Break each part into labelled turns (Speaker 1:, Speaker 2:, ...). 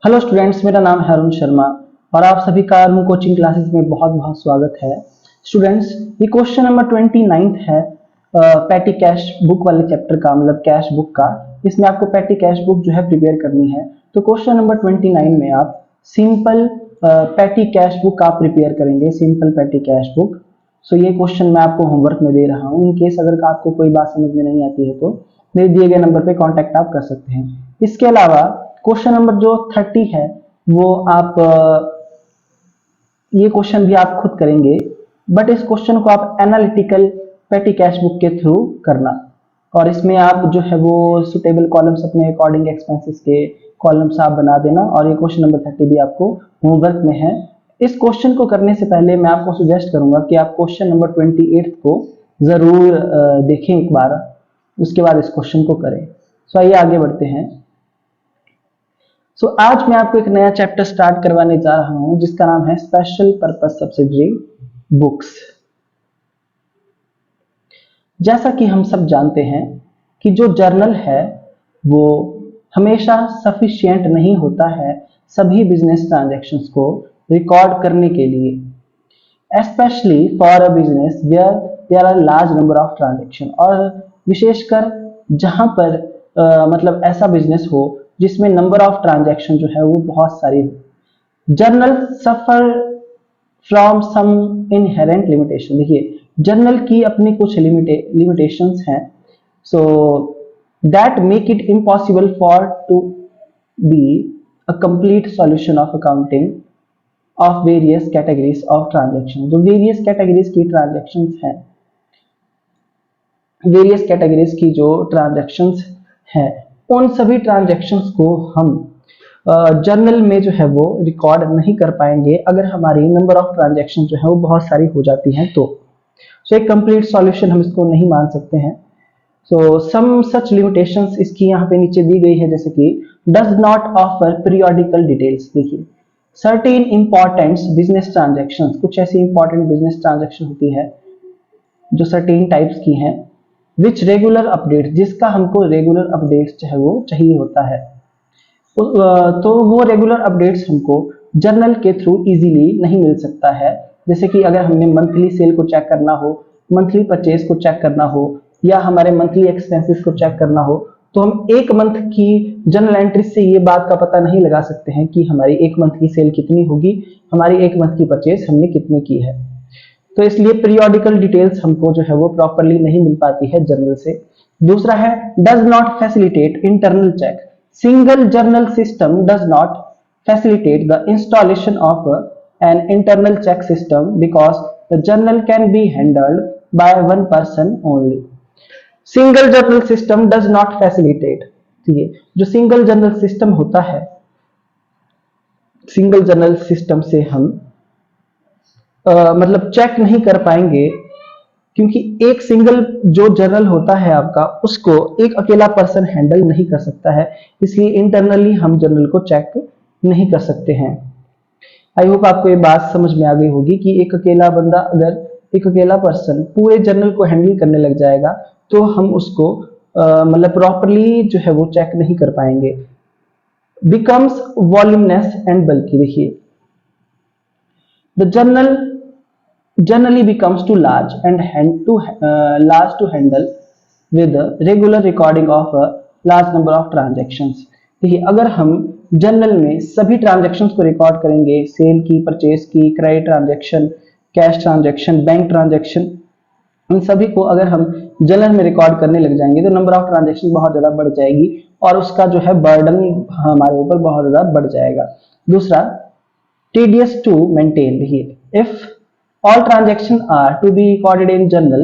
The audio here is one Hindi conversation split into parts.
Speaker 1: हेलो स्टूडेंट्स, मेरा नाम है अरुण शर्मा और आप सभी का अरुण कोचिंग क्लासेस में बहुत बहुत स्वागत है। स्टूडेंट्स, ये क्वेश्चन नंबर 29 है पैटी कैश बुक वाले चैप्टर का, मतलब कैश बुक का। इसमें आपको पैटी कैश बुक जो है प्रिपेयर करनी है। तो क्वेश्चन नंबर 29 में आप सिंपल पैटी कैश बुक आप प्रिपेयर करेंगे, सिंपल पैटी कैश बुक। सो ये क्वेश्चन मैं आपको होमवर्क में दे रहा हूँ। इन केस अगर आपको कोई बात समझ में नहीं आती है तो मेरे दिए गए नंबर पे कांटेक्ट आप कर सकते हैं। इसके अलावा क्वेश्चन नंबर जो 30 है वो आप ये क्वेश्चन भी आप खुद करेंगे, बट इस क्वेश्चन को आप एनालिटिकल पेटी कैश बुक के थ्रू करना। और इसमें आप जो है वो सुटेबल कॉलम्स अपने अकॉर्डिंग एक्सपेंसेस के कॉलम्स आप बना देना। और ये क्वेश्चन नंबर 30 भी आपको होमवर्क में है। इस क्वेश्चन को करने से पहले मैं आपको सजेस्ट करूंगा कि आप क्वेश्चन नंबर 28 को जरूर देखें एक बार, उसके बाद इस क्वेश्चन को करें। सो आइए आगे बढ़ते हैं। आज मैं आपको एक नया चैप्टर स्टार्ट करवाने जा रहा हूं जिसका नाम है स्पेशल पर्पस सब्सिडरी बुक्स। जैसा कि हम सब जानते हैं कि जो जर्नल है वो हमेशा सफिशिएंट नहीं होता है सभी बिजनेस ट्रांजैक्शंस को रिकॉर्ड करने के लिए, especially for a business where there are large number of transaction. और विशेषकर जहां पर मतलब ऐसा बिजनेस हो जिसमें नंबर ऑफ ट्रांजैक्शन जो है वो बहुत सारी हो। Journal suffer from some inherent limitation. देखिए, जर्नल की अपनी कुछ लिमिटेशंस हैं, so that make it impossible for to be a complete solution of accounting of various categories of transaction. जो वेरियस कैटेगरीज की ट्रांजैक्शंस हैं, वेरियस कैटेगरीज की जो ट्रांजैक्शंस हैं, उन सभी ट्रांजैक्शंस को हम जर्नल में जो है वो रिकॉर्ड नहीं कर पाएंगे अगर हमारी नंबर ऑफ ट्रांजैक्शन जो है वो बहुत सारी हो जाती हैं तो। एक कंप्लीट सॉल्यूशन हम इसको नहीं मान सकते हैं। सो सम सच लिमिटेशंस इसकी यहाँ पे नीचे दी गई है, जैसे कि does not offer periodical details. देखिए, सर्टेन इंपॉर्टेंट बिजनेस ट्रांजैक्शंस, कुछ ऐसी इंपॉर्टेंट बिजनेस ट्रांजैक्शन होती है जो सर्टेन टाइप्स की हैं, विच रेगुलर अपडेट, जिसका हमको रेगुलर अपडेट्स जो है वो चाहिए होता है। तो वो रेगुलर अपडेट्स हमको जर्नल के थ्रू इजीली नहीं मिल सकता है। जैसे कि अगर हमने मंथली सेल को चेक करना हो, मंथली परचेज को चेक करना हो, या हमारे मंथली एक्सपेंसेस को चेक करना हो, तो हम एक मंथ की जर्नल एंट्री से ये बात का पता नहीं लगा सकते हैं कि हमारी एक मंथ की सेल कितनी होगी, हमारी एक मंथ की परचेज हमने कितनी की है। तो इसलिए पीरियोडिकल डिटेल्स हमको जो है वो प्रॉपरली नहीं मिल पाती है जर्नल से। दूसरा है does not facilitate internal check. Single journal system does not facilitate the installation of an internal check system because the journal can be handled by one person only. Single journal system does not facilitate. ठीक है, जो सिंगल जर्नल सिस्टम होता है, सिंगल जर्नल सिस्टम से हम मतलब चेक नहीं कर पाएंगे, क्योंकि एक सिंगल जो जर्नल होता है आपका, उसको एक अकेला पर्सन हैंडल नहीं कर सकता है। इसलिए इंटरनली हम जर्नल को चेक नहीं कर सकते हैं। आई होप आपको ये बात समझ में आ गई होगी कि एक अकेला बंदा, अगर एक अकेला पर्सन पूरे जर्नल को हैंडल करने लग जाएगा तो हम उसको मतलब प्रॉपरली जो है वो चेक नहीं कर पाएंगे। बिकम्स वॉल्यूमनेस एंड बल्कि। देखिए, the journal generally becomes too large and large to handle with a regular recording of a large number of transactions। देखिए, अगर हम जर्नल में सभी ट्रांजैक्शंस को रिकॉर्ड करेंगे, सेल की, परचेज की, credit transaction, cash transaction, bank transaction, इन सभी को अगर हम जर्नल में रिकॉर्ड करने लग जाएंगे तो नंबर ऑफ ट्रांजैक्शन बहुत ज्यादा बढ़ जाएगी और उसका जो है बर्डन हमारे ऊपर बहुत ज्यादा बढ़ जाएगा। दूसरा, tedious to maintain। देखिए, if all transactions are to be recorded in journal,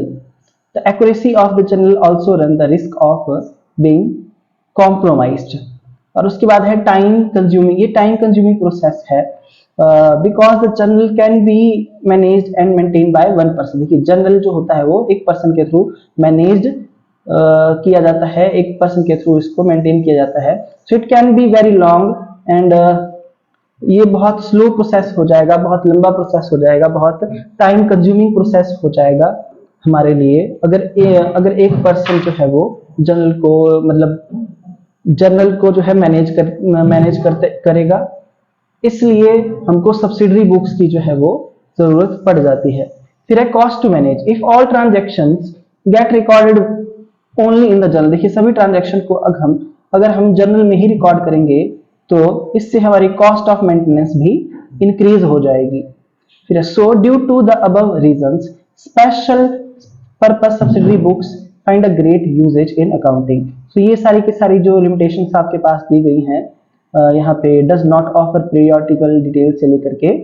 Speaker 1: the accuracy of the journal also run the risk of being compromised। और उसके बाद है टाइम कंज्यूमिंग। ये टाइम कंज्यूमिंग प्रोसेस है because the journal can be managed and maintain by one person. देखिए, जर्नल जो होता है वो एक पर्सन के थ्रू मैनेज्ड किया जाता है, एक पर्सन के थ्रू इसको मेंटेन किया जाता है। So it can be very long and ये बहुत स्लो प्रोसेस हो जाएगा, बहुत लंबा प्रोसेस हो जाएगा, बहुत टाइम कंज्यूमिंग प्रोसेस हो जाएगा हमारे लिए, अगर एक पर्सन जो है वो जर्नल को मतलब जर्नल को जो है मैनेज करते करेगा, इसलिए हमको सब्सिडरी बुक्स की जो है वो जरूरत पड़ जाती है। फिर है cost to manage. If all transactions get recorded only in the journal, देखिए सभी ट्रांजेक्शन को अगर हम जर्नल में ही रिकॉर्ड करेंगे तो इससे हमारी कॉस्ट ऑफ मेंटेनेंस भी इंक्रीज हो जाएगी। फिर so due to the above reasons special purpose subsidiary books find a great usages in accounting. तो ये सारी की सारी जो लिमिटेशंस आपके पास दी गई हैं यहाँ पे does not offer periodical detail से लेकर के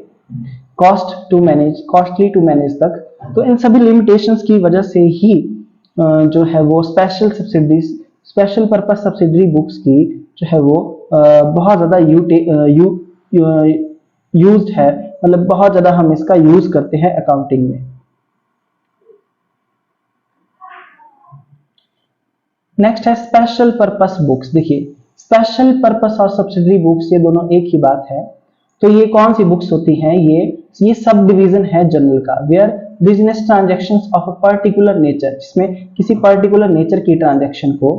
Speaker 1: कॉस्टली टू मैनेज तक, तो इन सभी लिमिटेशंस की वजह से ही जो है वो स्पेशल पर्पस सब्सिडरी बुक्स की जो है वो बहुत ज्यादा यूज्ड है, मतलब बहुत ज्यादा हम इसका यूज करते हैं अकाउंटिंग में। नेक्स्ट है स्पेशल पर्पस बुक्स। देखिए स्पेशल पर्पस और सब्सिडरी बुक्स ये दोनों एक ही बात है। तो ये कौन सी बुक्स होती हैं? ये सब डिवीजन है जर्नल का, where business transactions of a particular nature, जिसमें किसी पर्टिकुलर नेचर की ट्रांजैक्शन को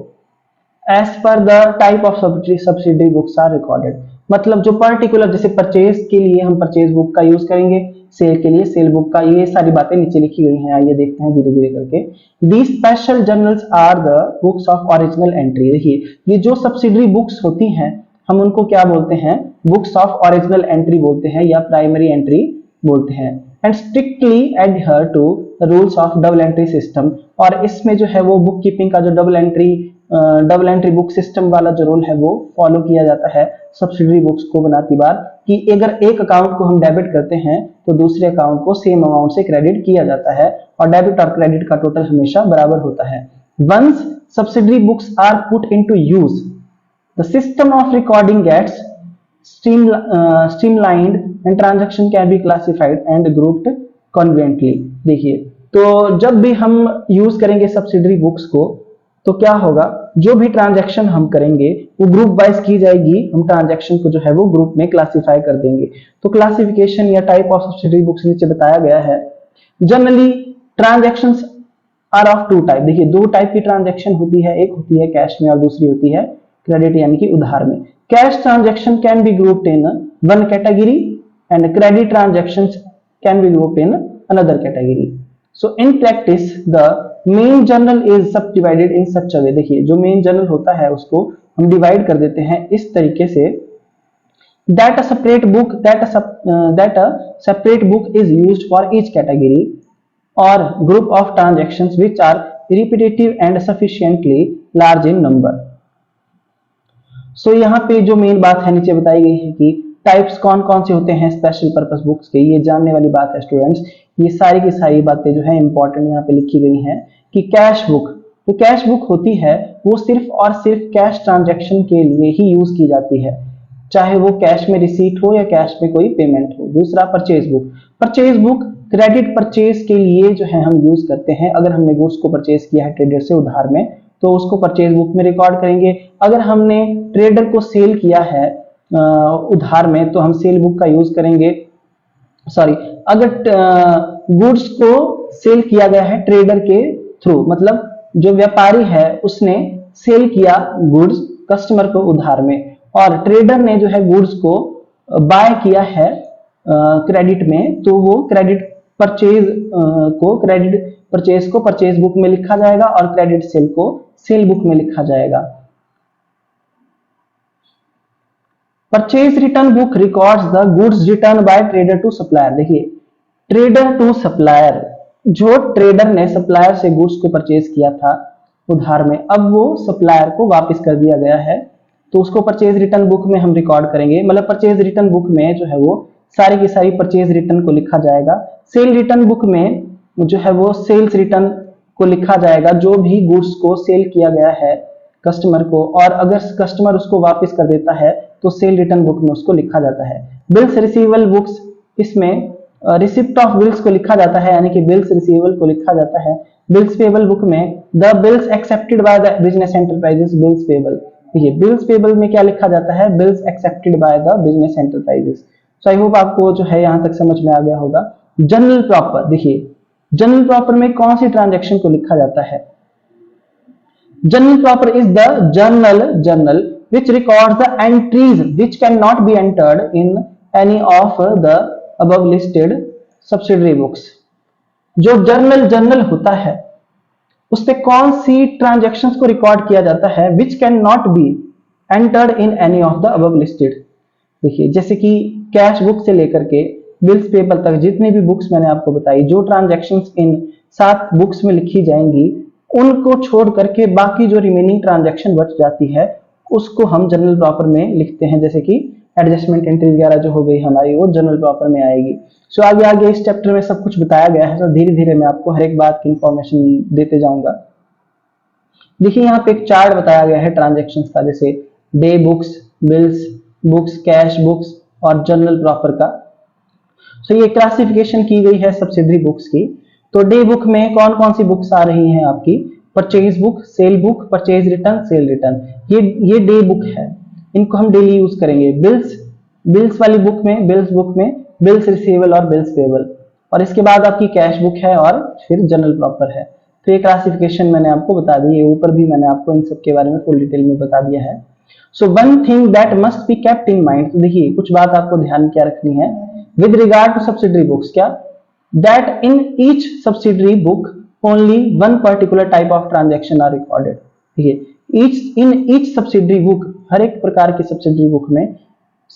Speaker 1: as per the type of subsidiary books are recorded, मतलब जो पर्टिकुलर, जैसे परचेज के लिए हम परचेज बुक का यूज करेंगे, सेल के लिए सेल बुक का, ये सारी बातें नीचे लिखी गई हैं, आइए देखते हैं धीरे धीरे करके। The special journals are the books of original entry. देखिए ये जो सब्सिडरी बुक्स होती हैं हम उनको क्या बोलते हैं? बुक्स ऑफ ओरिजिनल एंट्री बोलते हैं या प्राइमरी एंट्री बोलते हैं। And strictly adhere to rules of double entry system, और इसमें जो है वो बुक कीपिंग का जो डबल एंट्री बुक सिस्टम वाला जो रूल है वो फॉलो किया जाता है सब्सिडरी बुक्स को बनाती बार, कि अगर एक अकाउंट को हम डेबिट करते हैं तो दूसरे अकाउंट को सेम अमाउंट से क्रेडिट किया जाता है और डेबिट और क्रेडिट का टोटल हमेशा बराबर होता है। Once subsidiary books are put into use the system of recording gets streamlined and transaction can be classified and grouped conveniently। देखिए तो जब भी हम यूज करेंगे सब्सिडरी बुक्स को तो क्या होगा, जो भी ट्रांजैक्शन हम करेंगे वो ग्रुप वाइज की जाएगी, हम ट्रांजैक्शन को जो है वो ग्रुप में क्लासिफाई कर देंगे। तो क्लासिफिकेशन या टाइप ऑफ सब्सिडरी बुक्स नीचे बताया गया है। Generally transactions are of two type. देखिए दो टाइप की ट्रांजैक्शन होती है, एक होती है कैश में और दूसरी होती है क्रेडिट यानी कि उधार में। Cash transaction can be grouped in one category and credit transactions can be grouped in another category. So in practice the main journal is subdivided in such a way। देखिए जो मेन जर्नल होता है उसको हम डिवाइड कर देते हैं इस तरीके से that a separate book is used for each category or group of transactions which are repetitive and sufficiently large in number। सो यहाँ पे जो मेन बात है नीचे बताई गई है कि टाइप्स कौन कौन से होते हैं स्पेशल पर्पस बुक्स के, ये जानने वाली बात है स्टूडेंट्स। ये सारी की सारी बातें जो है इंपॉर्टेंट यहाँ पे लिखी गई हैं कि कैश बुक, तो कैश बुक होती है वो सिर्फ और सिर्फ कैश ट्रांजैक्शन के लिए ही यूज की जाती है, चाहे वो कैश में रिसीट हो या कैश में कोई पेमेंट हो। दूसरा परचेज बुक क्रेडिट परचेज के लिए जो है हम यूज करते हैं। अगर हमने गुड्स को परचेज किया है ट्रेडर से उधार में तो उसको परचेज बुक में रिकॉर्ड करेंगे। अगर हमने ट्रेडर को सेल किया है उधार में तो हम सेल बुक का यूज करेंगे। अगर गुड्स को सेल किया गया है ट्रेडर के थ्रू, मतलब जो व्यापारी है उसने सेल किया गुड्स कस्टमर को उधार में और ट्रेडर ने जो है गुड्स को बाय किया है क्रेडिट में, तो वो क्रेडिट परचेज को परचेज बुक में लिखा जाएगा और क्रेडिट सेल को सेल बुक में लिखा जाएगा। Purchase return book records the goods return by trader to supplier. देखिए ट्रेडर टू सप्लायर, जो ट्रेडर ने सप्लायर से गुड्स को परचेज किया था उधार में, अब वो सप्लायर को वापस कर दिया गया है तो उसको परचेज रिटर्न बुक में हम रिकॉर्ड करेंगे। मतलब परचेज रिटर्न बुक में जो है वो सारी की सारी परचेज रिटर्न को लिखा जाएगा। सेल रिटर्न बुक में जो है वो सेल्स रिटर्न को लिखा जाएगा, जो भी गुड्स को सेल किया गया है कस्टमर को, और अगर कस्टमर उसको वापस कर देता है तो सेल रिटर्न बुक में उसको लिखा जाता है। बिल्स रिसीवेबल बुक्स, इसमें रिसिप्ट ऑफ बिल्स को लिखा जाता है, यानी कि बिल्स रिसीवेबल को लिखा जाता है। बिल्स पेबल बुक में the bills accepted by the business enterprises bills payable. देखिए बिल्स पेबल में क्या लिखा जाता है? Bills accepted by the business enterprises. So I hope आपको जो है यहां तक समझ में आ गया होगा। जनरल प्रॉपर, देखिए जनरल प्रॉपर में कौन सी ट्रांजैक्शन को लिखा जाता है? General proper is the journal which records the entries which cannot be entered in any of the above listed subsidiary books. जो जर्नल होता है उस पे कौन सी ट्रांजैक्शंस को रिकॉर्ड किया जाता है which can not be entered in any of the above listed. देखिए जैसे कि कैश बुक से लेकर के बिल्स पेबल तक जितनी भी बुक्स मैंने आपको बताई, जो ट्रांजैक्शंस इन 7 बुक्स में लिखी जाएंगी, उनको छोड़ करके बाकी जो रिमेनिंग ट्रांजैक्शन बच जाती है उसको हम जनरल प्रॉपर में लिखते हैं। जैसे कि एडजस्टमेंट एंट्री वगैरह जो हो गई हमारी, वो जनरल प्रॉपर में आएगी। सो आगे आगे इस चैप्टर में सब कुछ बताया गया है, तो धीरे धीरे मैं आपको हर एक बात की इंफॉर्मेशन देते जाऊंगा। देखिए यहाँ पे एक चार्ट बताया गया है ट्रांजैक्शंस का, जैसे day books, bills books, cash books और जनरल प्रॉपर का। सो ये क्लासिफिकेशन की गई है सब्सिडरी बुक्स की। तो डे बुक में कौन कौन सी बुक्स आ रही हैं आपकी? Purchase book, sale book, purchase return, sale return, ये डे बुक है, इनको हम डेली यूज करेंगे। बिल्स वाली बुक में, बिल्स रिसीवेबल और बिल्स पेबल, और इसके बाद आपकी कैश बुक है और फिर जनरल प्रॉपर है। तो ये क्लासिफिकेशन मैंने आपको बता दी है, ऊपर भी मैंने आपको इन सब के बारे में फुल डिटेल में बता दिया है। So one thing that must be kept in mind, तो देखिए कुछ बात आपको ध्यान क्या रखनी है with regard to subsidiary books, क्या that in each subsidiary book only one particular type of transaction are recorded. देखिए ईच सब्सिडरी बुक, हर एक प्रकार की सब्सिडरी बुक में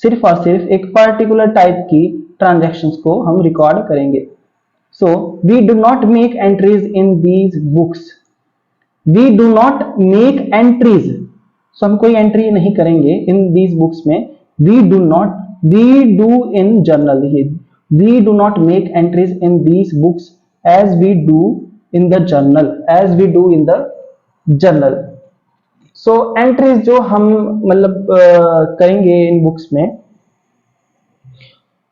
Speaker 1: सिर्फ और सिर्फ एक पर्टिकुलर टाइप की ट्रांजैक्शंस को हम रिकॉर्ड करेंगे। So we do not make entries in these books, we do not make entries, so हम कोई एंट्री नहीं करेंगे इन दीज बुक्स में। We do in journal, we do not make entries in these books as we do in the journal, so entries जो हम मतलब करेंगे इन बुक्स में,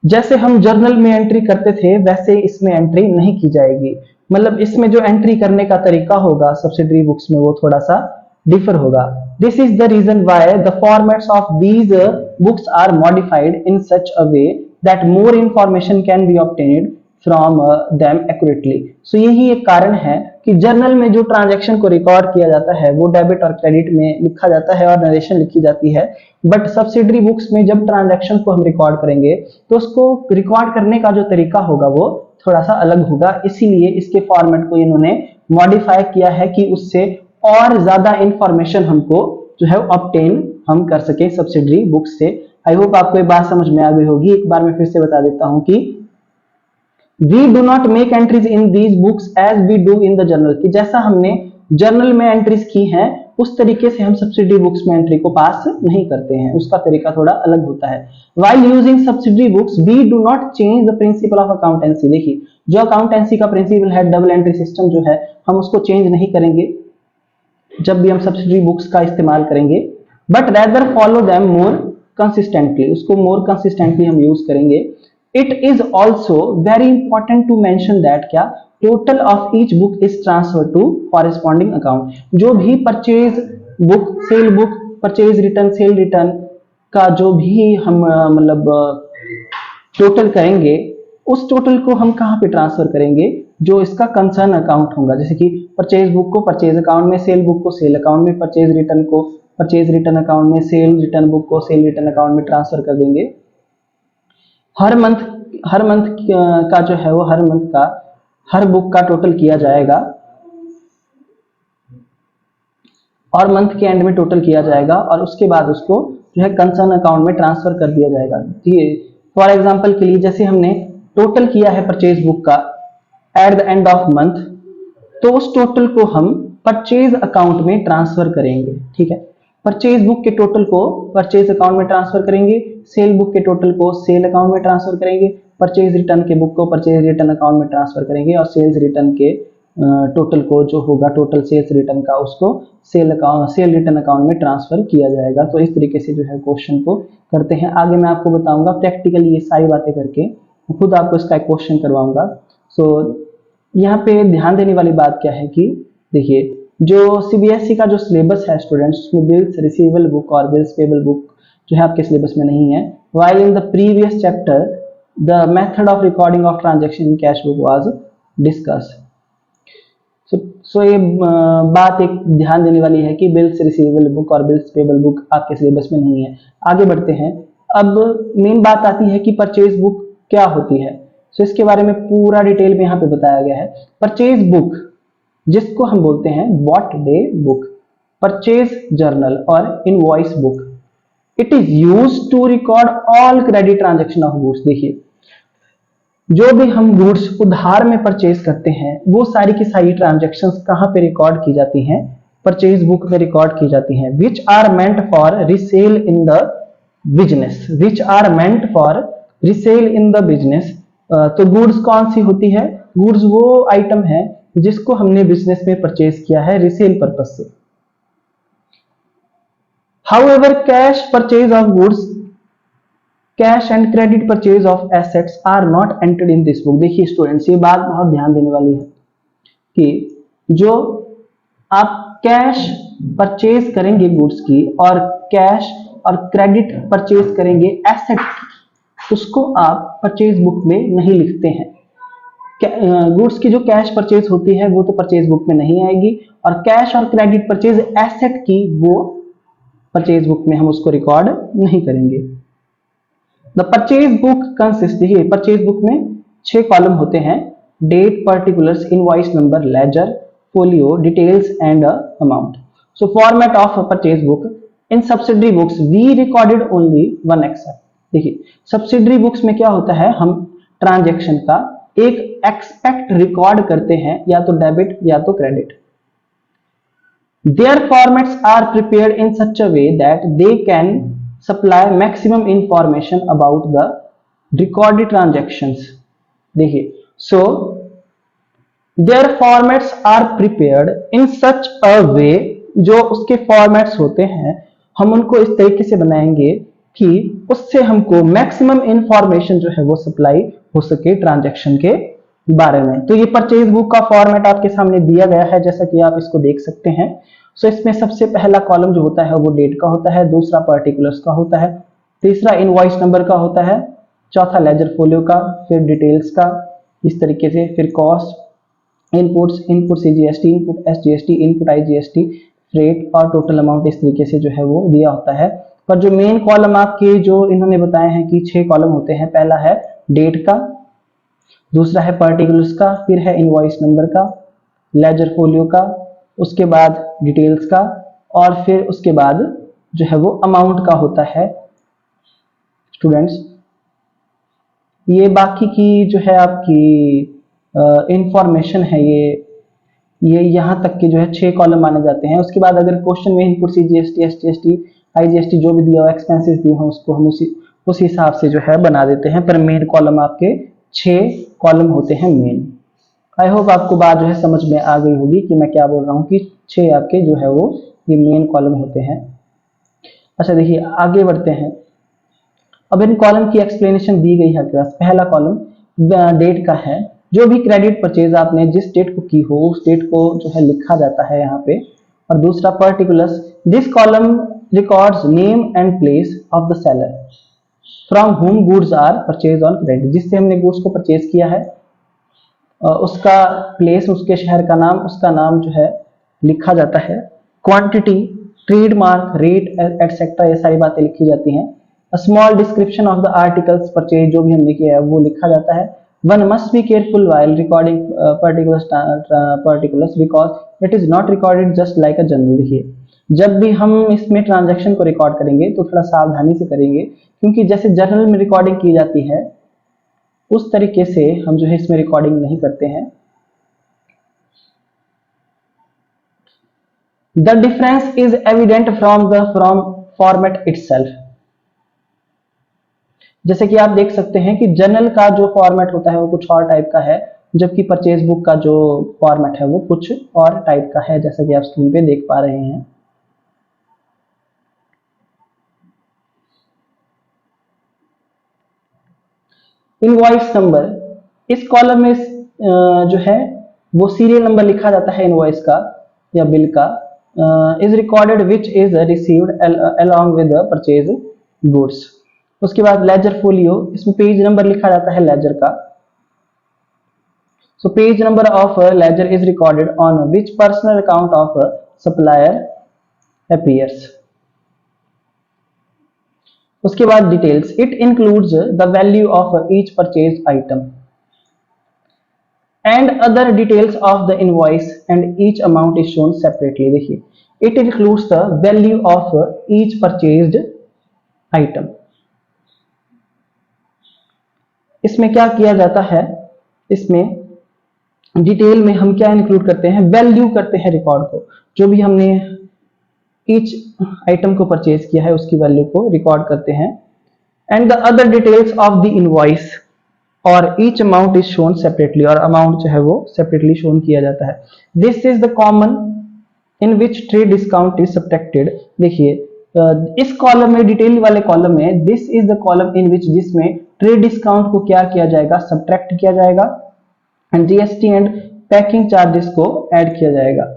Speaker 1: जैसे हम जर्नल में एंट्री करते थे वैसे इसमें एंट्री नहीं की जाएगी। मतलब इसमें जो एंट्री करने का तरीका होगा सब्सिडरी बुक्स में वो थोड़ा सा डिफर होगा। This is the reason why the formats of these books are modified in such a way that more information can be obtained from them accurately. So यही एक कारण है कि जर्नल में जो ट्रांजैक्शन को रिकॉर्ड किया जाता है वो डेबिट और क्रेडिट में लिखा जाता है और नरेशन लिखी जाती है, बट सब्सिडरी बुक्स में जब ट्रांजैक्शन को हम रिकॉर्ड करेंगे तो उसको रिकॉर्ड करने का जो तरीका होगा वो थोड़ा सा अलग होगा। इसीलिए इसके फॉर्मेट को इन्होंने मॉडिफाई किया है कि उससे और ज्यादा इंफॉर्मेशन हमको जो है ऑब्टेन हम कर सके सब्सिडरी बुक्स से। आई होप आपको ये बात समझ में आ गई होगी। एक बार मैं फिर से बता देता हूं कि we do not make entries in these books as we do in the journal, कि जैसा हमने जर्नल में एंट्रीज की हैं उस तरीके से हम सब्सिडरी बुक्स में एंट्री को पास नहीं करते हैं, उसका तरीका थोड़ा अलग होता है। While using subsidiary books we do not change the principle of accountancy. देखिए जो अकाउंटेंसी का प्रिंसिपल है डबल एंट्री सिस्टम जो है, हम उसको चेंज नहीं करेंगे जब भी हम सब्सिडरी बुक्स का इस्तेमाल करेंगे, but rather follow them more consistently, उसको मोर कंसिस्टेंटली हम यूज करेंगे। It is also very important to mention that क्या total of each book is transfer to corresponding account. जो भी purchase book, sale book, purchase return, sale return का जो भी हम मतलब टोटल करेंगे, उस टोटल को हम कहाँ पे ट्रांसफर करेंगे? जो इसका कंसर्न अकाउंट होगा। जैसे कि परचेज बुक को परचेज अकाउंट में, सेल बुक को सेल अकाउंट में, परचेज रिटर्न को परचेज रिटर्न अकाउंट में, सेल रिटर्न बुक को सेल रिटर्न अकाउंट में ट्रांसफर कर देंगे। हर मंथ का जो है वो हर मंथ का हर बुक का टोटल किया जाएगा और मंथ के एंड में टोटल किया जाएगा और उसके बाद उसको जो है कंसर्न अकाउंट में ट्रांसफर कर दिया जाएगा। फॉर एग्जांपल के लिए जैसे हमने टोटल किया है परचेज बुक का at the end of month, तो उस टोटल को हम परचेज अकाउंट में ट्रांसफर करेंगे। ठीक है, परचेज बुक के टोटल को परचेज अकाउंट में ट्रांसफर करेंगे, सेल बुक के टोटल को सेल अकाउंट में ट्रांसफर करेंगे, परचेज रिटर्न के बुक को परचेज रिटर्न अकाउंट में ट्रांसफर करेंगे और सेल्स रिटर्न के टोटल को जो होगा टोटल सेल्स रिटर्न का उसको सेल रिटर्न अकाउंट में ट्रांसफर किया जाएगा। तो इस तरीके से जो है क्वेश्चन को करते हैं। आगे मैं आपको बताऊंगा प्रैक्टिकली ये सारी बातें करके, खुद आपको इसका एक क्वेश्चन करवाऊंगा। सो यहाँ पे ध्यान देने वाली बात क्या है कि देखिए जो सीबीएसई का जो सिलेबस है स्टूडेंट्स, उसमें बिल्स रिसीवेबल बुक और बिल्स पेबल बुक जो है आपके सिलेबस में नहीं है। While in the previous chapter the method of recording of transaction in cash book was discussed. So ये बात एक ध्यान देने वाली है कि बिल्स रिसीवेबल बुक और बिल्स पेबल बुक आपके सिलेबस में नहीं है। आगे बढ़ते हैं। अब मेन बात आती है कि परचेज बुक क्या होती है। सो इसके बारे में पूरा डिटेल में यहाँ पे बताया गया है। परचेज बुक जिसको हम बोलते हैं bought day book, purchase journal और invoice book, it is use to record all credit transaction of goods. देखिए, जो भी हम गुड्स उधार में परचेज करते हैं वो सारी की सारी ट्रांजेक्शन्स कहां पे रिकॉर्ड की जाती हैं? परचेज बुक में रिकॉर्ड की जाती हैं। Which are meant for resale in the business, which are meant for resale in the business. तो गुड्स कौन सी होती है? गुड्स वो आइटम है जिसको हमने बिजनेस में परचेज किया है रिसेल पर्पज से। However cash purchase of goods, cash and credit purchase of assets are not entered in this book. देखिए स्टूडेंट्स, ये बात बहुत ध्यान देने वाली है कि जो आप कैश परचेज करेंगे गुड्स की और कैश और क्रेडिट परचेज करेंगे एसेट की, उसको आप परचेज बुक में नहीं लिखते हैं। गुड्स की जो कैश परचेज होती है वो तो परचेज बुक में नहीं आएगी, और कैश और क्रेडिट परचेज एसेट की वो परचेज बुक में हम उसको रिकॉर्ड नहीं करेंगे। द परचेज बुक कंसिस्ट, देखिए परचेज बुक में 6 कॉलम होते हैं। Date, particulars, invoice number, ledger, folio, details and amount. So format of purchase book in subsidiary books we recorded only one except. देखिए सब्सिडरी बुक्स में क्या होता है, हम ट्रांजेक्शन का एक एक्सपेक्ट रिकॉर्ड करते हैं, या तो डेबिट या तो credit. Their formats are prepared in such a way that they can supply maximum information about the recorded transactions. देखिए, so their formats are prepared in such a way, जो उसके फॉर्मेट्स होते हैं हम उनको इस तरीके से बनाएंगे कि उससे हमको मैक्सिमम इंफॉर्मेशन जो है वो सप्लाई हो सके ट्रांजैक्शन के बारे में। तो ये परचेज बुक का फॉर्मेट आपके सामने दिया गया है, जैसा कि आप इसको देख सकते हैं। सो इसमें सबसे पहला कॉलम जो होता है वो डेट का होता है, दूसरा पर्टिकुलर्स का होता है, तीसरा इनवॉइस नंबर का होता है, चौथा लेजर फोलियो का, फिर डिटेल्स का, इस तरीके से, फिर cost, inputs, input CGST, input SGST, input IGST, freight और टोटल अमाउंट, इस तरीके से जो है वो दिया होता है। पर जो मेन कॉलम आपके जो इन्होंने बताए हैं कि 6 कॉलम होते हैं, पहला है डेट का, दूसरा है पर्टिकुलर्स का, फिर है इनवॉइस नंबर का, लेजर फोलियो का, उसके बाद डिटेल्स का, और फिर उसके बाद जो है वो अमाउंट का होता है। स्टूडेंट्स, ये बाकी की जो है आपकी इंफॉर्मेशन है, ये यहाँ तक के जो है 6 कॉलम माने जाते हैं। उसके बाद अगर क्वेश्चन में इनपुट सीजीएसटी, एसजीएसटी, आईजीएसटी जो भी दिया हो, एक्सपेंसेस दिए हो, उसको हम उस हिसाब से जो है बना देते हैं। पर मेन कॉलम आपके 6 कॉलम होते हैं मेन। आई होप आपको बात जो है समझ में आ गई होगी कि मैं क्या बोल रहा हूँ, कि 6 आपके जो है वो ये मेन कॉलम होते हैं। अच्छा देखिए, आगे बढ़ते हैं। अब इन कॉलम की एक्सप्लेनेशन दी गई है आपके पास। पहला कॉलम डेट का है, जो भी क्रेडिट परचेज आपने जिस डेट को की हो उस डेट को जो है लिखा जाता है यहाँ पे। और दूसरा particulars, this column records name and place of the seller from whom goods are purchase on credit. जिससे हमने गुड्स को परचेज किया है उसका प्लेस, उसके शहर का नाम, उसका नाम जो है लिखा जाता है। क्वांटिटी, ट्रेडमार्क, रेट एटसेट्रा, ये सारी बातें लिखी जाती हैं। Small description of the articles purchase, जो भी हमने किया है वो लिखा जाता है। One must be careful while recording particulars because it is not recorded just like a journal। देखिए, जब भी हम इसमें ट्रांजैक्शन को रिकॉर्ड करेंगे तो थोड़ा सावधानी से करेंगे, क्योंकि जैसे जर्नल में रिकॉर्डिंग की जाती है उस तरीके से हम जो है इसमें रिकॉर्डिंग नहीं करते हैं। The difference is evident from format itself. जैसे कि आप देख सकते हैं कि जर्नल का जो फॉर्मेट होता है वो कुछ और टाइप का है, जबकि परचेज बुक का जो फॉर्मेट है वो कुछ और टाइप का है, जैसा कि आप स्क्रीन पे देख पा रहे हैं। इनवॉइस नंबर, इस कॉलम में जो है वो सीरियल नंबर लिखा जाता है इनवॉइस का या बिल का। Is recorded which is received along with the purchase goods. उसके बाद लेजर फोलियो, इसमें पेज नंबर लिखा जाता है लेजर का। So page number of a ledger is recorded on which personal account of a supplier appears. उसके बाद details, it includes the value of each purchase item and other details of the invoice and each amount is shown separately. देखिए, it includes the value of each purchased item. इसमें क्या किया जाता है, इसमें डिटेल में हम क्या इंक्लूड करते हैं, वैल्यू करते हैं रिकॉर्ड को, जो भी हमने ईच आइटम को परचेज किया है उसकी वैल्यू को रिकॉर्ड करते हैं। And the other details of the invoice और each amount is shown separately, और अमाउंट जो है वो सेपरेटली शोन किया जाता है। This is the common in which trade discount is subtracted. देखिए, इस कॉलम में, डिटेल वाले कॉलम में, this is the column in which, जिसमें ट्रेड डिस्काउंट को क्या किया जाएगा, सब्ट्रैक्ट किया जाएगा, and GST and packing charges को ऐड किया जाएगा।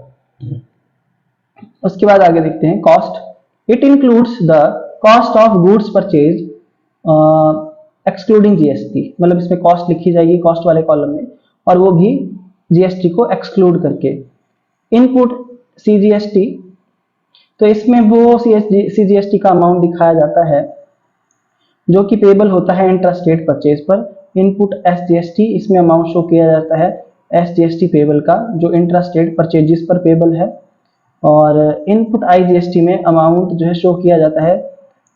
Speaker 1: उसके बाद आगे देखते हैं cost. It includes the cost of goods purchase excluding GST, मतलब इसमें कॉस्ट लिखी जाएगी कॉस्ट वाले कॉलम में, और वो भी जीएसटी को एक्सक्लूड करके। इनपुट सीजीएसटी, तो इसमें वो सीजीएसटी का अमाउंट दिखाया जाता है जो कि पेबल होता है इंट्रास्टेट परचेज पर। इनपुट एसजीएसटी, इसमें अमाउंट शो किया जाता है एसजीएसटी पेबल का, जो इंट्रास्टेट परचेजेस पर पेबल है। और इनपुट आईजीएसटी में अमाउंट जो है शो किया जाता है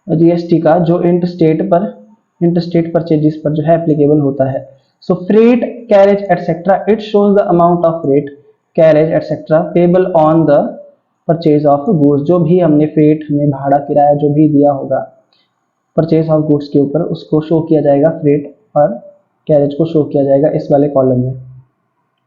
Speaker 1: जीएसटी का, जो इंटरस्टेट परचेजेस पर जो है एप्लीकेबल होता है। So freight, carriage etcetera, it shows the amount of freight, carriage etcetera payable on the purchase of goods. जो भी हमने फ्रेट में भाड़ा किराया जो भी दिया होगा परचेज ऑफ गुड्स के ऊपर, उसको शो किया जाएगा फ्रेट, और कैरेज को शो किया जाएगा इस वाले कॉलम में।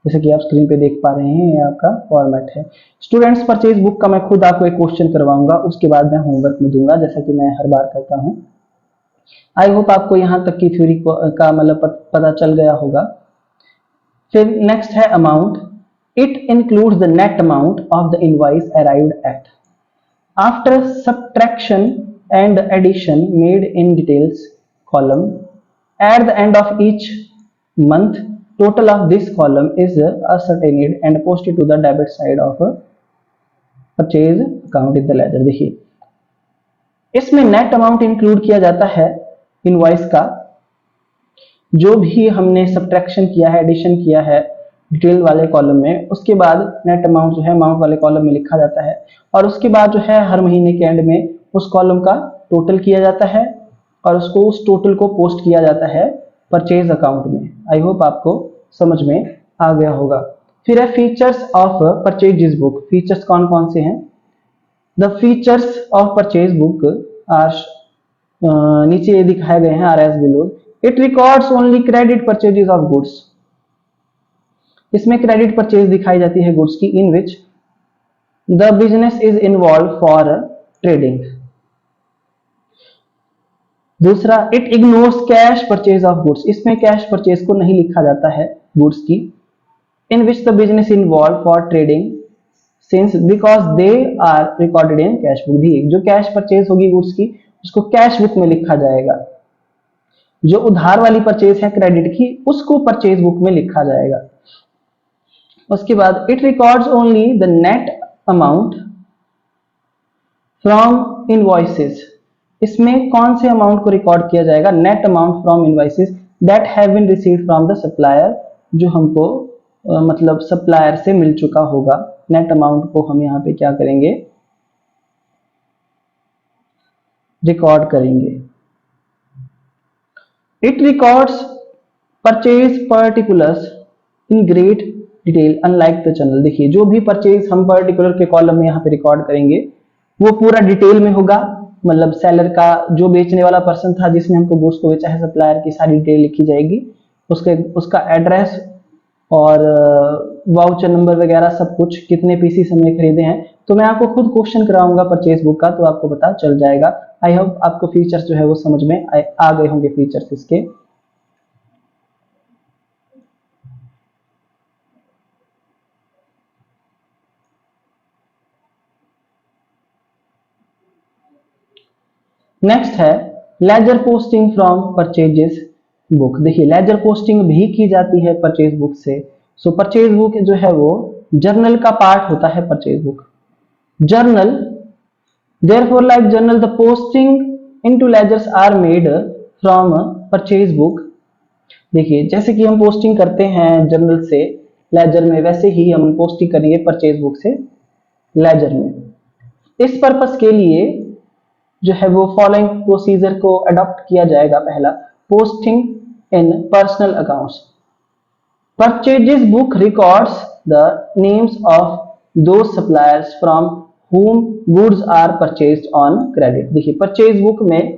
Speaker 1: जैसे कि आप स्क्रीन पे देख पा रहे हैं, ये आपका फॉर्मेट है। स्टूडेंट्स परचेज बुक का मैं खुद आपको एक क्वेश्चन करवाऊंगा, उसके बाद मैं होमवर्क में दूंगा, जैसा कि मैं हर बार करता हूं। आई होप आपको यहां तक की थ्योरी का मतलब पता चल गया होगा। फिर नेक्स्ट है amount. It includes the net amount of the invoice arrived at after subtraction and addition made in details column at the end of each month. Total of this column is ascertained and posted to the debit side of purchase account in the ledger। देखिए, इसमें नेट अमाउंट इंक्लूड किया जाता है इनवॉइस का, जो भी हमने सब्ट्रैक्शन किया है, एडिशन किया है डिटेल वाले कॉलम में, उसके बाद नेट अमाउंट जो है अमाउंट वाले कॉलम में लिखा जाता है, और उसके बाद जो है हर महीने के एंड में उस कॉलम का टोटल किया जाता है और उसको उस टोटल को पोस्ट किया जाता है परचेज अकाउंट में। आई होप आपको समझ में आ गया होगा। फिर है features of purchase book. Features कौन कौन से हैं? The features of purchase book are, नीचे दिखाए गए हैं, are as below. It records only credit purchases of goods. इसमें क्रेडिट परचेज दिखाई जाती है गुड्स की, in which the business is involve for trading. दूसरा, it ignores cash purchase of goods. इसमें कैश परचेज को नहीं लिखा जाता है गुड्स की। In which the business involve for trading since because they are recorded in cash book. भी जो कैश परचेज होगी गुड्स की, उसको कैश बुक में लिखा जाएगा। जो उधार वाली परचेज है क्रेडिट की, उसको परचेज बुक में लिखा जाएगा। उसके बाद it records only the net amount from invoices. इसमें कौन से अमाउंट को रिकॉर्ड किया जाएगा? Net amount from invoices that have been received from the supplier, जो हमको मतलब सप्लायर से मिल चुका होगा। नेट अमाउंट को हम यहाँ पे क्या करेंगे? रिकॉर्ड करेंगे। It records purchase particulars in great detail unlike the general. देखिए, जो भी परचेज हम पर्टिकुलर के कॉलम में यहाँ पे रिकॉर्ड करेंगे वो पूरा डिटेल में होगा। मतलब सेलर का, जो बेचने वाला पर्सन था जिसने हमको गुड्स को बेचा है, सप्लायर की सारी डिटेल लिखी जाएगी, उसका एड्रेस और वाउचर नंबर वगैरह सब कुछ, कितने पीसीस हमने खरीदे हैं। तो मैं आपको खुद क्वेश्चन कराऊंगा परचेज बुक का, तो आपको पता चल जाएगा। आई होप आपको फीचर्स जो है वो समझ में आ गए होंगे फीचर्स इसके। नेक्स्ट है ledger posting from purchases book. देखिए, लेजर पोस्टिंग भी की जाती है परचेज बुक से। सो परचेज बुक जो है वो जर्नल का पार्ट होता है purchase book. Journal, therefore like journal the posting into ledgers are made from purchase book। देखिए जैसे कि हम पोस्टिंग करते हैं जर्नल से लेजर में, वैसे ही हम पोस्टिंग करेंगे परचेज बुक से लेजर में। इस पर्पस के लिए जो है वो फॉलोइंग प्रोसीजर को अडॉप्ट किया जाएगा। पहला, posting in personal accounts. Purchases book records the names of the suppliers from whom goods are purchased on credit। देखिए परचेज बुक में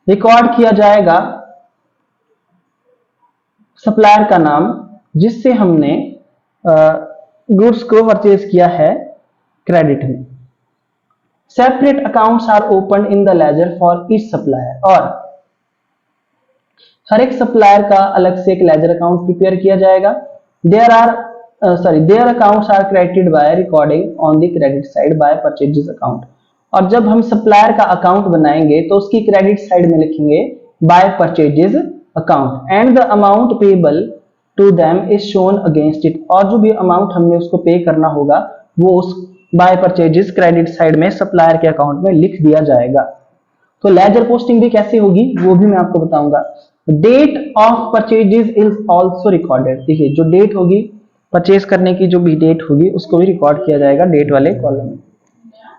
Speaker 1: रिकॉर्ड किया जाएगा सप्लायर का नाम जिससे हमने गुड्स को परचेज किया है क्रेडिट में। Separate accounts are open in the ledger for each supplier. और हर एक सप्लायर का अलग से एक लेजर अकाउंट प्रिपेयर किया जाएगा। their accounts are credited by recording on the credit side by purchases account। और जब हम सप्लायर का अकाउंट बनाएंगे तो उसकी क्रेडिट साइड में लिखेंगे by purchases account and the amount payable to them is shown against it। और जो भी अमाउंट हमने उसको पे करना होगा वो उस by purchases क्रेडिट साइड में सप्लायर के अकाउंट में लिख दिया जाएगा। तो लेजर पोस्टिंग भी कैसे होगी वो भी मैं आपको बताऊंगा। Date of purchases is also recorded. देखिए जो डेट होगी परचेज करने की, जो भी डेट होगी उसको भी रिकॉर्ड किया जाएगा डेट वाले कॉलम में।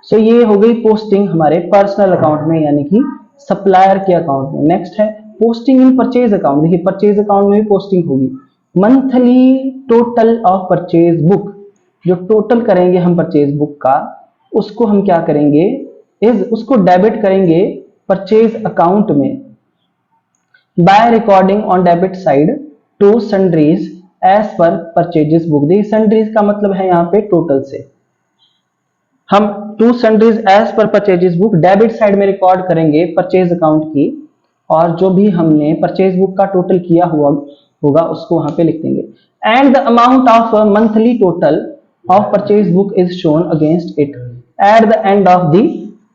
Speaker 1: सो ये हो गई पोस्टिंग हमारे पर्सनल अकाउंट में यानी कि सप्लायर के अकाउंट में। नेक्स्ट है पोस्टिंग इन परचेज अकाउंट। देखिए परचेज अकाउंट में भी पोस्टिंग होगी। Monthly total of purchase book, जो टोटल करेंगे हम परचेज बुक का उसको हम क्या करेंगे, उसको डेबिट करेंगे परचेज अकाउंट में by recording on debit side to sundries as per purchases book. देखिए सन्ड्रीज का मतलब है यहाँ पे टोटल से। हम to sundries as per purchases book debit side में रिकॉर्ड करेंगे परचेज अकाउंट की, और जो भी हमने परचेज बुक का टोटल किया हुआ होगा उसको वहां पे लिख देंगे। And the amount of monthly total of purchase book is shown against it at the end of the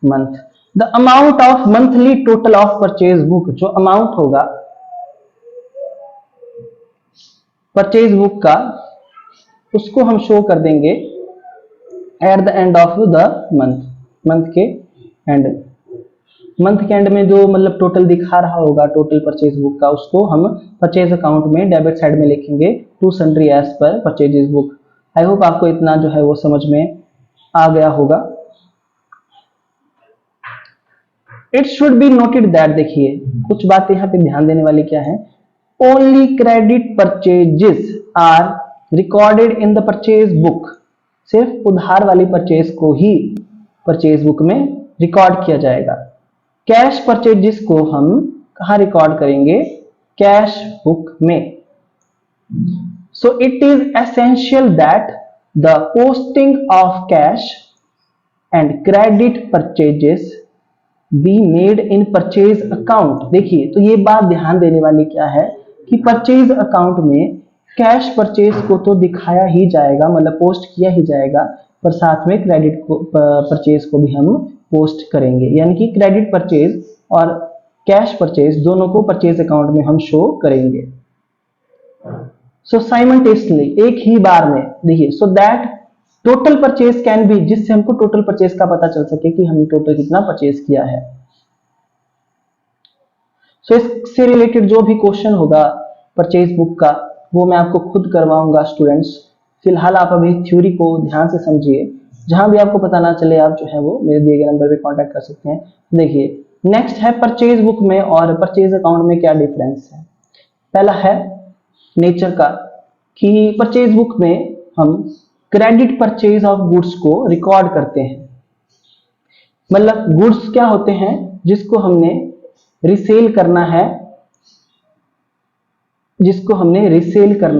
Speaker 1: month. The amount of monthly total of purchase book, जो अमाउंट होगा परचेज बुक का उसको हम शो कर देंगे at the end of the month. Month के एंड में जो मतलब टोटल दिखा रहा होगा टोटल परचेज बुक का उसको हम परचेज अकाउंट में डेबिट साइड में लिखेंगे to sundry as per purchases book. I hope आपको इतना जो है वो समझ में आ गया होगा। It should be noted that, देखिए कुछ बातें यहाँ पे ध्यान देने वाली क्या है। Only credit purchases are recorded in the purchase book. सिर्फ उधार वाली परचेज को ही परचेज बुक में रिकॉर्ड किया जाएगा। कैश परचेजेस को हम कहाँ रिकॉर्ड करेंगे, कैश बुक में। सो it is essential that the posting of cash and credit purchases be made in purchase account. देखिए तो ये बात ध्यान देने वाली क्या है कि परचेज अकाउंट में कैश परचेज को तो दिखाया ही जाएगा, मतलब पोस्ट किया ही जाएगा, पर साथ में क्रेडिट को परचेज को भी हम पोस्ट करेंगे। यानी कि क्रेडिट परचेज और कैश परचेज दोनों को परचेज अकाउंट में हम शो करेंगे। सो साइमल्टेनियसली, एक ही बार में। देखिए so that total purchase can be, जिससे हमको टोटल परचेज का पता चल सके कि हमने टोटल कितना परचेज किया है। सो इससे रिलेटेड जो भी क्वेश्चन होगा परचेज बुक का वो मैं आपको खुद करवाऊंगा स्टूडेंट्स। फिलहाल आप अभी थ्योरी को ध्यान से समझिए, जहां भी आपको पता ना चले आप जो है वो मेरे दिए गए नंबर पे कांटेक्ट कर सकते हैं। देखिए नेक्स्ट है परचेज बुक में और परचेज अकाउंट में क्या डिफरेंस है। पहला है नेचर का, कि परचेज बुक में हम क्रेडिट परचेज ऑफ गुड्स को रिकॉर्ड करते हैं। मतलब गुड्स क्या होते हैं जिसको हमने रिसेल करना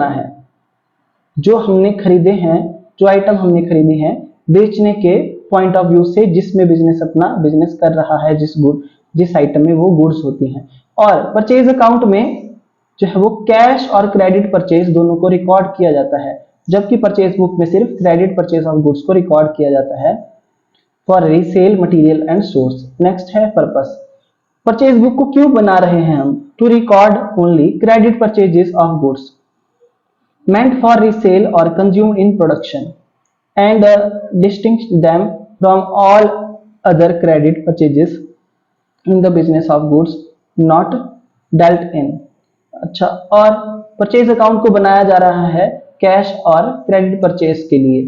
Speaker 1: है, जो हमने खरीदे हैं, जो आइटम हमने खरीदी है बेचने के पॉइंट ऑफ व्यू से, जिसमें बिजनेस अपना बिजनेस कर रहा है, जिस आइटम में वो गुड्स होती हैं। और परचेज अकाउंट में जो है वो कैश और क्रेडिट परचेज दोनों को रिकॉर्ड किया जाता है, जबकि परचेज बुक में सिर्फ क्रेडिट परचेज ऑफ गुड्स को रिकॉर्ड किया जाता है for resale material and source. Next है पर्पस। परचेज बुक को क्यों बना रहे हैं हम, to record only credit purchases of goods. meant for resale or consumed in production, and distinct them from all other credit purchases in the business of goods not dealt in। अच्छा, और परचेज अकाउंट को बनाया जा रहा है कैश और क्रेडिट परचेज के लिए।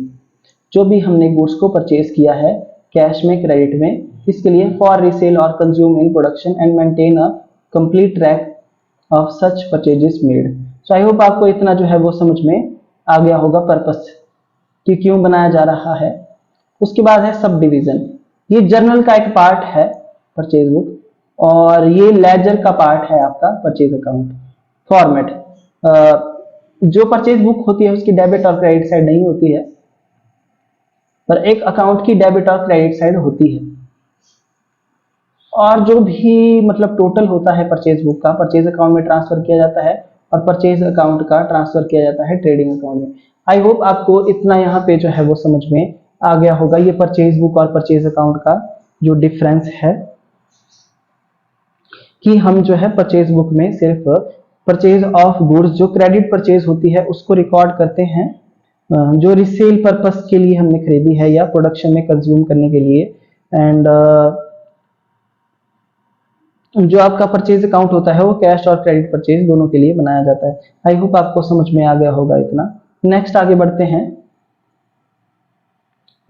Speaker 1: जो भी हमने गुड्स को परचेज किया है कैश में, क्रेडिट में, इसके लिए फॉर रिसेल और consume in production and maintain a complete track of such purchases made. So I hope आपको इतना जो है वो समझ में आ गया होगा पर्पस कि क्यों बनाया जा रहा है। उसके बाद है सब डिवीजन। ये जर्नल का एक पार्ट है परचेज बुक, और ये लेजर का पार्ट है आपका परचेज अकाउंट। फॉर्मेट, जो परचेज बुक होती है उसकी डेबिट और क्रेडिट साइड नहीं होती है, पर एक अकाउंट की डेबिट और क्रेडिट साइड होती है। और जो भी मतलब टोटल होता है परचेज बुक का परचेज अकाउंट में ट्रांसफर किया जाता है, और परचेज अकाउंट का ट्रांसफर किया जाता है ट्रेडिंग अकाउंट में। आई होप आपको इतना यहाँ पे जो है वो समझ में आ गया होगा, ये परचेज बुक और परचेज अकाउंट का जो डिफरेंस है, कि हम जो है परचेज बुक में सिर्फ परचेज ऑफ गुड्स जो क्रेडिट परचेज होती है उसको रिकॉर्ड करते हैं, जो रिसेल पर्पस के लिए हमने खरीदी है या प्रोडक्शन में कंज्यूम करने के लिए। एंड जो आपका परचेज अकाउंट होता है वो कैश और क्रेडिट परचेज दोनों के लिए बनाया जाता है। आई होप आपको समझ में आ गया होगा इतना। नेक्स्ट आगे बढ़ते हैं,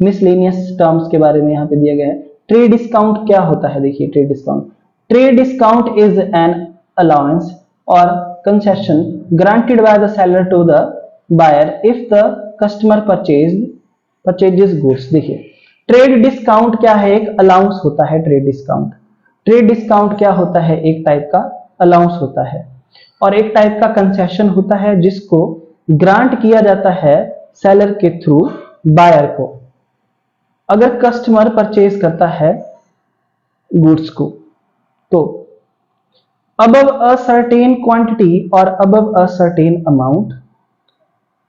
Speaker 1: मिसलेनियस टर्म्स के बारे में यहाँ पे दिया गया है। ट्रेड डिस्काउंट क्या होता है? देखिए, trade discount is an allowance or concession granted by the seller to the buyer if the customer purchases goods. देखिए, ट्रेड डिस्काउंट क्या है? एक अलाउंस होता है ट्रेड डिस्काउंट। ट्रेड डिस्काउंट क्या होता है? एक टाइप का अलाउंस होता है, और एक टाइप का कंसेशन होता है जिसको ग्रांट किया जाता है सेलर के थ्रू बायर को, अगर कस्टमर परचेज करता है गुड्स को। तो above a certain quantity or above a certain amount,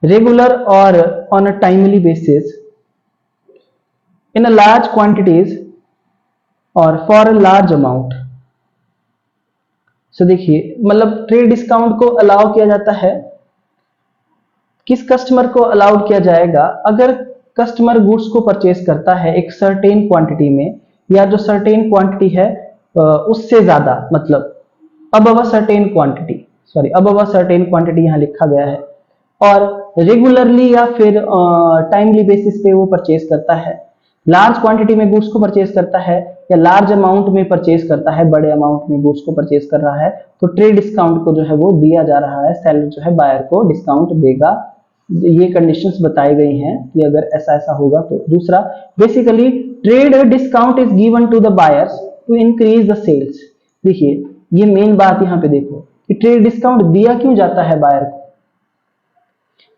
Speaker 1: regular or on a timely basis, in a large quantities or for a large amount। so देखिए, मतलब ट्रेड डिस्काउंट को अलाउ किया जाता है, किस कस्टमर को अलाउड किया जाएगा? अगर कस्टमर गुड्स को परचेज करता है एक सर्टेन क्वांटिटी में, या जो सर्टेन क्वांटिटी है उससे ज्यादा, मतलब above a certain quantity यहाँ लिखा गया है, और रेगुलरली या फिर टाइमली बेसिस पे वो परचेज करता है, लार्ज क्वांटिटी में गुड्स को परचेज करता है, या लार्ज अमाउंट में परचेज करता है, बड़े अमाउंट में गुड्स को परचेज कर रहा है, तो ट्रेड डिस्काउंट को जो है वो दिया जा रहा है, सेलर जो है बायर को डिस्काउंट देगा। ये कंडीशंस बताई गई हैं कि अगर ऐसा ऐसा होगा तो। दूसरा, basically trade discount is given to the buyers to increase the sales. देखिए, ये मेन बात यहाँ पे देखो कि ट्रेड डिस्काउंट दिया क्यों जाता है बायर को?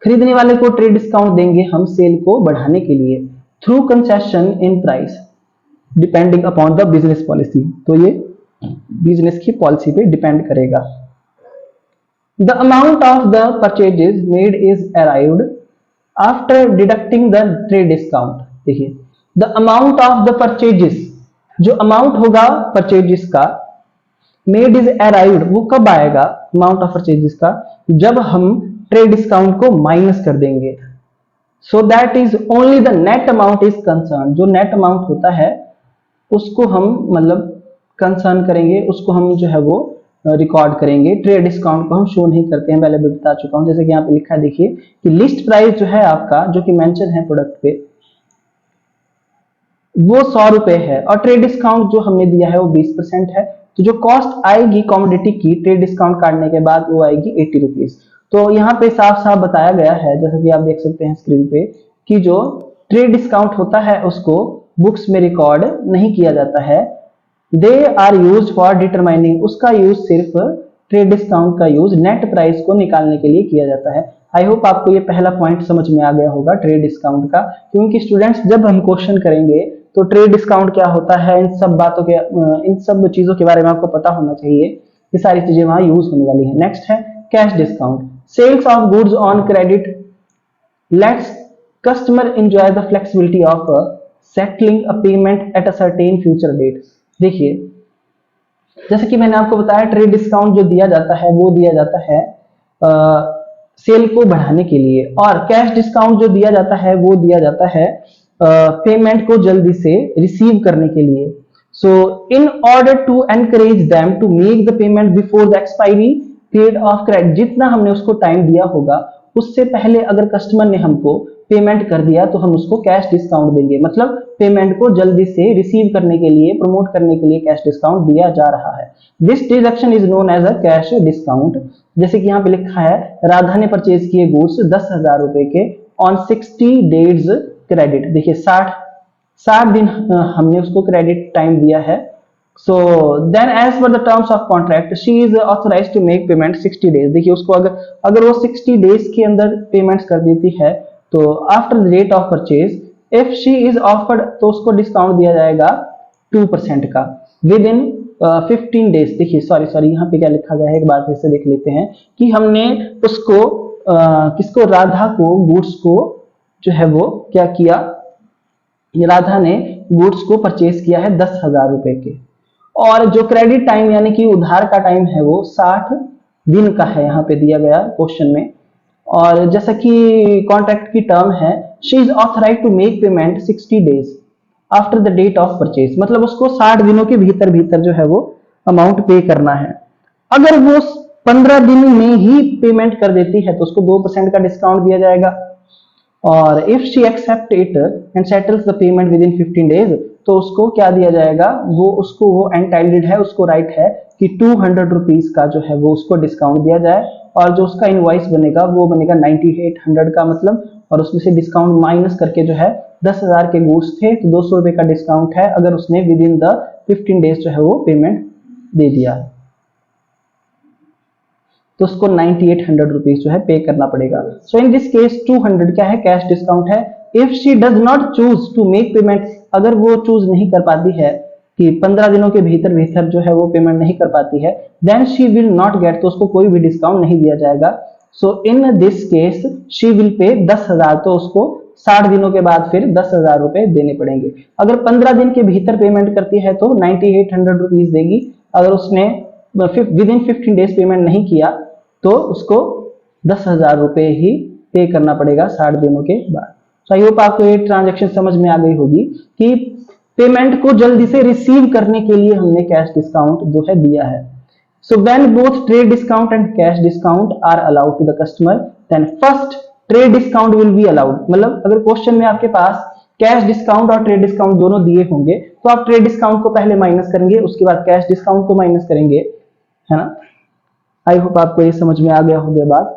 Speaker 1: खरीदने वाले को ट्रेड डिस्काउंट देंगे हम सेल को बढ़ाने के लिए, through concession in price depending upon the business policy. तो ये बिजनेस की पॉलिसी पे डिपेंड करेगा। The amount of the purchases made is arrived after deducting the trade discount. देखिए, the amount of the purchases, जो अमाउंट होगा परचेजेस का, मेड इज अराइव्ड, वो कब आएगा अमाउंट ऑफ परचेजेस का? जब हम ट्रेड डिस्काउंट को माइनस कर देंगे। So that is only the net amount is concern. जो नेट अमाउंट होता है उसको हम मतलब कंसर्न करेंगे, उसको हम जो है वो रिकॉर्ड करेंगे। ट्रेड डिस्काउंट को हम शो नहीं करते हैं, पहले भी बता चुका हूं। जैसे कि यहाँ पे लिखा है, देखिए कि लिस्ट प्राइस जो है आपका, जो कि मेंशन है प्रोडक्ट पे, वो 100 रुपए है, और ट्रेड डिस्काउंट जो हमने दिया है वो 20% है। तो जो कॉस्ट आएगी कॉमोडिटी की ट्रेड डिस्काउंट काटने के बाद, वो आएगी 80 रुपीज। तो यहाँ पे साफ साफ बताया गया है, जैसा कि आप देख सकते हैं स्क्रीन पे, कि जो ट्रेड डिस्काउंट होता है उसको बुक्स में रिकॉर्ड नहीं किया जाता है। They are use for determining, उसका यूज सिर्फ ट्रेड डिस्काउंट का यूज नेट प्राइस को निकालने के लिए किया जाता है। आई होप आपको ये पहला पॉइंट समझ में आ गया होगा ट्रेड डिस्काउंट का, क्योंकि स्टूडेंट्स जब हम क्वेश्चन करेंगे तो ट्रेड डिस्काउंट क्या होता है, इन सब बातों के, इन सब चीजों के बारे में आपको पता होना चाहिए। ये सारी चीजें वहां यूज होने वाली है। नेक्स्ट है cash discount. Sales of goods on credit lets customer enjoy the flexibility of settling a payment at a certain future date. देखिए, जैसे कि मैंने आपको बताया, ट्रेड डिस्काउंट जो दिया जाता है वो दिया जाता है सेल को बढ़ाने के लिए। और कैश डिस्काउंट जो दिया जाता है वो दिया जाता है पेमेंट को जल्दी से रिसीव करने के लिए। So in order to encourage them to make the payment before the expiry period of credit, जितना हमने उसको टाइम दिया होगा उससे पहले अगर कस्टमर ने हमको पेमेंट कर दिया तो हम उसको कैश डिस्काउंट देंगे। मतलब पेमेंट को जल्दी से रिसीव करने के लिए, प्रमोट करने के लिए कैश डिस्काउंट दिया जा रहा है। This deduction is known as a cash discount. जैसे कि यहाँ पे लिखा है, राधा ने परचेज किए गुड्स 10,000 रुपए के ऑन 60 डेज क्रेडिट। देखिए 60 दिन हमने उसको क्रेडिट टाइम दिया है। So then as per the terms of contract she is authorised to make payment 60 days. देखिए उसको अगर वो 60 डेज के अंदर पेमेंट्स कर देती है तो after the date of purchase if she is offered तो उसको डिस्काउंट दिया जाएगा 2% का विद इन 15 डेज। देखिए सॉरी यहाँ पे क्या लिखा गया है, एक बार फिर से देख लेते हैं कि हमने उसको किसको, राधा को, गुड्स को जो है वो क्या किया, राधा ने गुड्स को परचेज किया है 10,000 रुपए के, और जो क्रेडिट टाइम यानी कि उधार का टाइम है वो 60 दिन का है, यहाँ पे दिया गया क्वेश्चन में। और जैसा कि कॉन्ट्रैक्ट की टर्म है, she is authorised to make payment 60 days after the date of purchase, मतलब उसको 60 दिनों के भीतर भीतर जो है वो अमाउंट पे करना है। अगर वो 15 दिन में ही पेमेंट कर देती है तो उसको 2% का डिस्काउंट दिया जाएगा। और if she accept it and settles the payment within 15 days तो उसको क्या दिया जाएगा, वो एंटाइटल्ड है, उसको राइट है कि 200 रुपीज का जो है वो उसको डिस्काउंट दिया जाए, और जो उसका इनवॉइस बनेगा वो बनेगा 9800 का मतलब, और उसमें से डिस्काउंट माइनस करके जो है 10,000 के गुड्स थे तो 200 रुपए का डिस्काउंट है अगर उसने विद इन द 15 डेज जो है वो पेमेंट दे दिया तो उसको 9800 रुपीज जो है पे करना पड़ेगा। सो इन दिस केस 200 क्या है, कैश डिस्काउंट है। If she does not choose to make payment, अगर वो चूज नहीं कर पाती है कि 15 दिनों के भीतर भीतर जो है वो पेमेंट नहीं कर पाती है, then she will not get, तो उसको कोई भी डिस्काउंट नहीं दिया जाएगा। So in this case she will pay 10,000, तो उसको 60 दिनों के बाद फिर 10,000 रुपए देने पड़ेंगे। अगर 15 दिन के भीतर पेमेंट करती है तो 9800 रुपीज देगी। अगर उसने विद इन 15 डेज पेमेंट नहीं किया तो उसको 10,000 रुपए ही पे करना पड़ेगा 60 दिनों के बाद। तो आई होप आपको ये ट्रांजैक्शन समझ में आ गई होगी कि पेमेंट को जल्दी से रिसीव करने के लिए हमने कैश डिस्काउंट जो है दिया है। So when both trade discount and cash discount are allowed to the customer then first trade discount will be allowed. मतलब अगर क्वेश्चन में आपके पास कैश डिस्काउंट और ट्रेड डिस्काउंट दोनों दिए होंगे तो आप ट्रेड डिस्काउंट को पहले माइनस करेंगे, उसके बाद कैश डिस्काउंट को माइनस करेंगे, है ना। आई होप आपको ये समझ में आ गया होगा बात।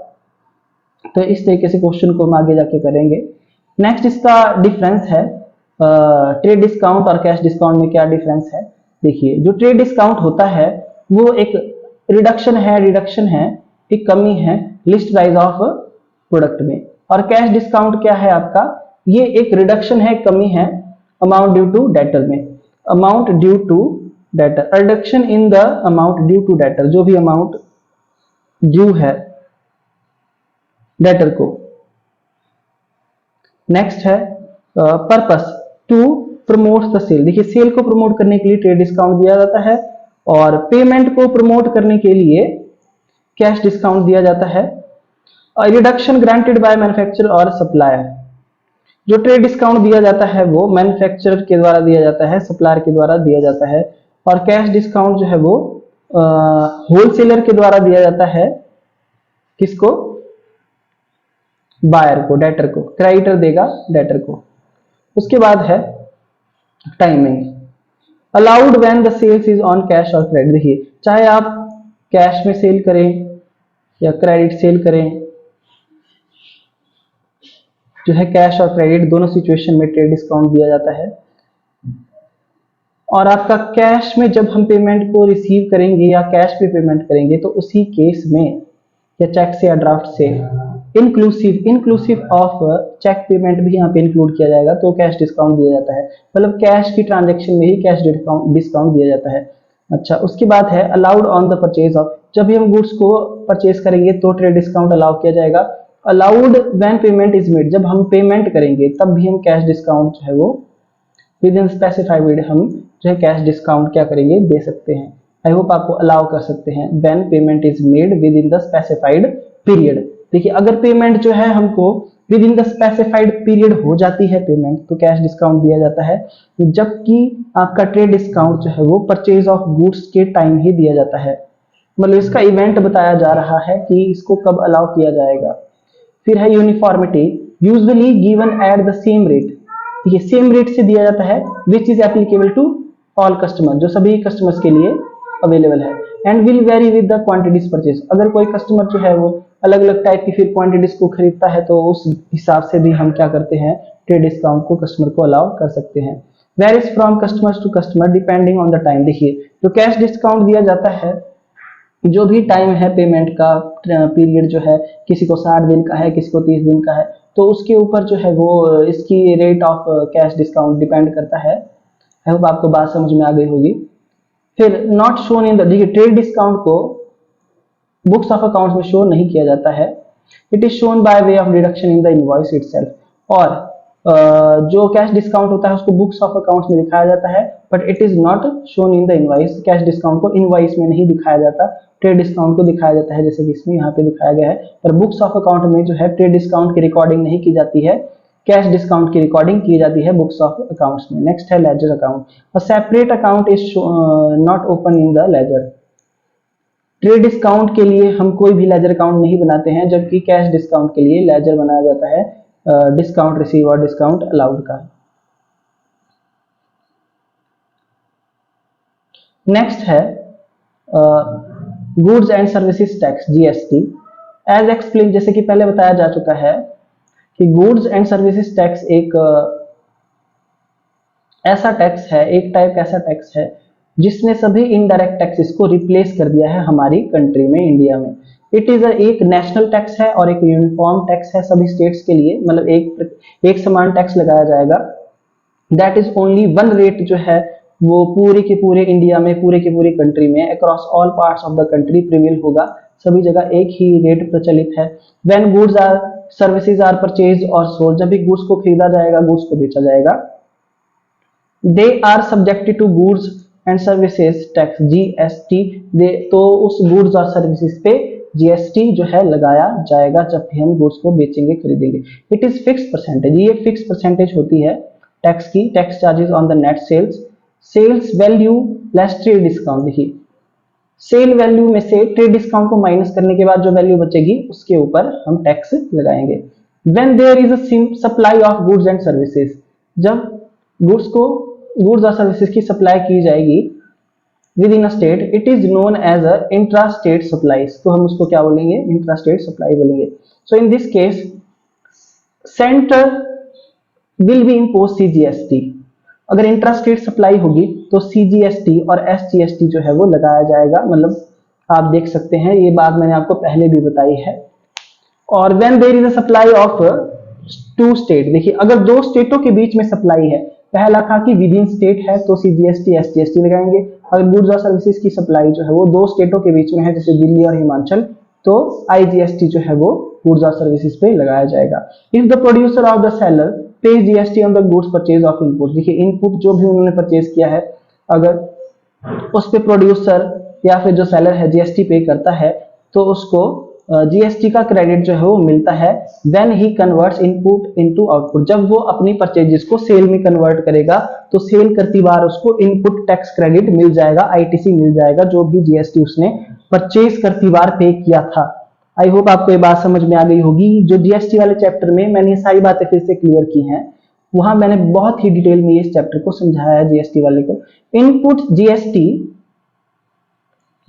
Speaker 1: तो इस तरीके से क्वेश्चन को हम आगे जाके करेंगे। नेक्स्ट इसका डिफरेंस है, ट्रेड डिस्काउंट और कैश डिस्काउंट में क्या डिफरेंस है। देखिए जो ट्रेड डिस्काउंट होता है वो एक रिडक्शन है, एक कमी है लिस्ट प्राइस ऑफ प्रोडक्ट में, और कैश डिस्काउंट क्या है आपका, ये एक रिडक्शन है, कमी है अमाउंट ड्यू टू डेटर में, amount due to debtor, reduction in the amount due to debtor, जो भी अमाउंट ड्यू है डेटर को। नेक्स्ट है purpose to promote the sale. देखिए सेल को प्रमोट करने के लिए ट्रेड डिस्काउंट दिया जाता है और पेमेंट को प्रमोट करने के लिए कैश डिस्काउंट दिया जाता है। रिडक्शन ग्रांटेड बाय मैन्युफैक्चरर और सप्लायर, जो ट्रेड डिस्काउंट दिया जाता है वो मैन्युफैक्चरर के द्वारा दिया जाता है, सप्लायर के द्वारा दिया जाता है, और कैश डिस्काउंट जो है वो होलसेलर के द्वारा दिया जाता है। किसको, बायर को, डेटर को, क्रेडिटर देगा डेटर को। उसके बाद है timing, allowed when the sales is on cash और क्रेडिट। देखिए चाहे आप कैश में सेल करें या क्रेडिट सेल करें, जो है कैश और क्रेडिट दोनों सिचुएशन में ट्रेड डिस्काउंट दिया जाता है। और आपका कैश में जब हम पेमेंट को रिसीव करेंगे या कैश पे पेमेंट करेंगे तो उसी केस में, या चेक से या ड्राफ्ट से, इंक्लूसिव ऑफ चेक पेमेंट भी यहाँ पे इंक्लूड किया जाएगा तो कैश डिस्काउंट दिया जाता है। मतलब कैश की ट्रांजैक्शन में ही कैश डिस्काउंट दिया जाता है। अच्छा, उसके बाद है allowed on the purchase of, जब भी हम गुड्स को परचेज करेंगे तो ट्रेड डिस्काउंट अलाउ किया जाएगा। Allowed when payment is made, जब हम पेमेंट करेंगे तब भी हम कैश डिस्काउंट जो है वो विद इन स्पेसिफाइड हम जो है कैश डिस्काउंट क्या करेंगे, दे सकते हैं। आई होप आपको अलाउ कर सकते हैं when payment is made with in the specified period. देखिए अगर पेमेंट जो है हमको with in the specified period हो जाती है पेमेंट, तो कैश डिस्काउंट दिया जाता है। जबकि आपका ट्रेड डिस्काउंट जो है वो परचेज ऑफ गुड्स के टाइम ही दिया जाता है। मतलब इसका इवेंट बताया जा रहा है कि इसको कब अलाउ किया जाएगा। फिर है uniformity, usually given at the same rate, ये सेम रेट से दिया जाता है, which is applicable to all customer, जो सभी कस्टमर्स के लिए अवेलेबल है। And will vary with the quantities purchase, अगर कोई कस्टमर जो है वो अलग अलग टाइप की फिर क्वांटिटीज को खरीदता है तो उस हिसाब से भी हम क्या करते हैं, ट्रेड डिस्काउंट को कस्टमर को अलाउ कर सकते हैं। Varies from customers to customer depending on the time, देखिए जो कैश डिस्काउंट दिया जाता है, जो भी टाइम है पेमेंट का पीरियड जो है, किसी को 60 दिन का है, किसी को 30 दिन का है, तो उसके ऊपर जो है वो इसकी rate of cash discount depend करता है। आई होप आपको बात समझ में आ गई होगी। फिर नॉट शोन इन द, देखिए ट्रेड डिस्काउंट को बुक्स ऑफ अकाउंट्स में शो नहीं किया जाता है। It is shown by way of deduction in the invoice itself, और जो कैश डिस्काउंट होता है उसको बुक्स ऑफ अकाउंट्स में दिखाया जाता है, but it is not shown in the invoice, cash discount को इनवॉइस में नहीं दिखाया जाता, ट्रेड डिस्काउंट को दिखाया जाता है, जैसे कि इसमें यहाँ पे दिखाया गया है। पर बुक्स ऑफ अकाउंट में जो है ट्रेड डिस्काउंट की रिकॉर्डिंग नहीं की जाती है, कैश डिस्काउंट की रिकॉर्डिंग की जाती है बुक्स ऑफ अकाउंट्स में। नेक्स्ट है ledger account, a separate account is not open in the ledger, trade discount के लिए हम कोई भी लेजर अकाउंट नहीं बनाते हैं, जबकि कैश डिस्काउंट के लिए लेजर बनाया जाता है डिस्काउंट रिसीव और डिस्काउंट अलाउड का। नेक्स्ट है goods and services tax, GST. As explain, जैसे कि पहले बताया जा चुका है कि गुड्स एंड सर्विसेज टैक्स एक ऐसा टैक्स है, एक टाइप ऐसा टैक्स है जिसने सभी इनडायरेक्ट टैक्सेस को रिप्लेस कर दिया है हमारी कंट्री में, इंडिया में। इट इज एक नेशनल टैक्स है और एक यूनिफॉर्म टैक्स है सभी स्टेट्स के लिए, मतलब एक समान टैक्स लगाया जाएगा। That is only one rate जो है वो पूरे के पूरे इंडिया में, पूरे के पूरे कंट्री में, across all parts of the country prevail होगा, सभी जगह एक ही रेट प्रचलित है। When goods are services are purchase और सोल्ड, जब भी गुड्स को खरीदा जाएगा, गुड्स को बेचा जाएगा, they are subjected to goods and services tax, GST, तो उस गुड्स और सर्विसेज पे जीएसटी जो है लगाया जाएगा जब भी हम गुड्स को बेचेंगे, खरीदेंगे। इट इज फिक्स परसेंटेज, ये फिक्स परसेंटेज होती है टैक्स की। Tax charges on the net sales, sales value less trade discount, देखिए सेल वैल्यू में से ट्रेड डिस्काउंट को माइनस करने के बाद जो वैल्यू बचेगी उसके ऊपर हम टैक्स लगाएंगे। When there is a supply of goods and services, जब गुड्स और सर्विसेज की सप्लाई की जाएगी within a state, it is known as a intra state supplies, तो हम उसको क्या बोलेंगे, इंट्रा स्टेट सप्लाई बोलेंगे। So in this case centre will be impose CGST, अगर इंट्रा स्टेट सप्लाई होगी तो सीजीएसटी और एसजीएसटी जो है वो लगाया जाएगा, मतलब आप देख सकते हैं, ये बात मैंने आपको पहले भी बताई है। और when there is a supply of two state, देखिए अगर दो स्टेटों के बीच में सप्लाई है, पहला था कि विद इन स्टेट है तो सीजीएसटी एसजीएसटी लगाएंगे, अगर गुड्स और सर्विसेज की सप्लाई जो है वो दो स्टेटों के बीच में है, जैसे दिल्ली और हिमाचल, तो आईजीएसटी जो है वो गुड्स और सर्विसेज पे लगाया जाएगा। If the producer of the seller pay GST on the goods purchase of input, देखिए इनपुट जो भी उन्होंने परचेज किया है, अगर उस पे प्रोड्यूसर या फिर जो सेलर है जीएसटी पे करता है, तो उसको जीएसटी का क्रेडिट जो है वो मिलता है। When he converts input into output, जब वो अपनी परचेजेस को सेल में कन्वर्ट करेगा तो सेल करती बार उसको इनपुट टैक्स क्रेडिट मिल जाएगा, आईटीसी मिल जाएगा, जो भी जीएसटी उसने परचेज करती बार पे किया था। आई होप आपको ये बात समझ में आ गई होगी। जो जीएसटी वाले चैप्टर में मैंने ये सारी बातें फिर से क्लियर की हैं, वहां मैंने बहुत ही डिटेल में इस चैप्टर को समझाया है जीएसटी वाले को। इनपुट जीएसटी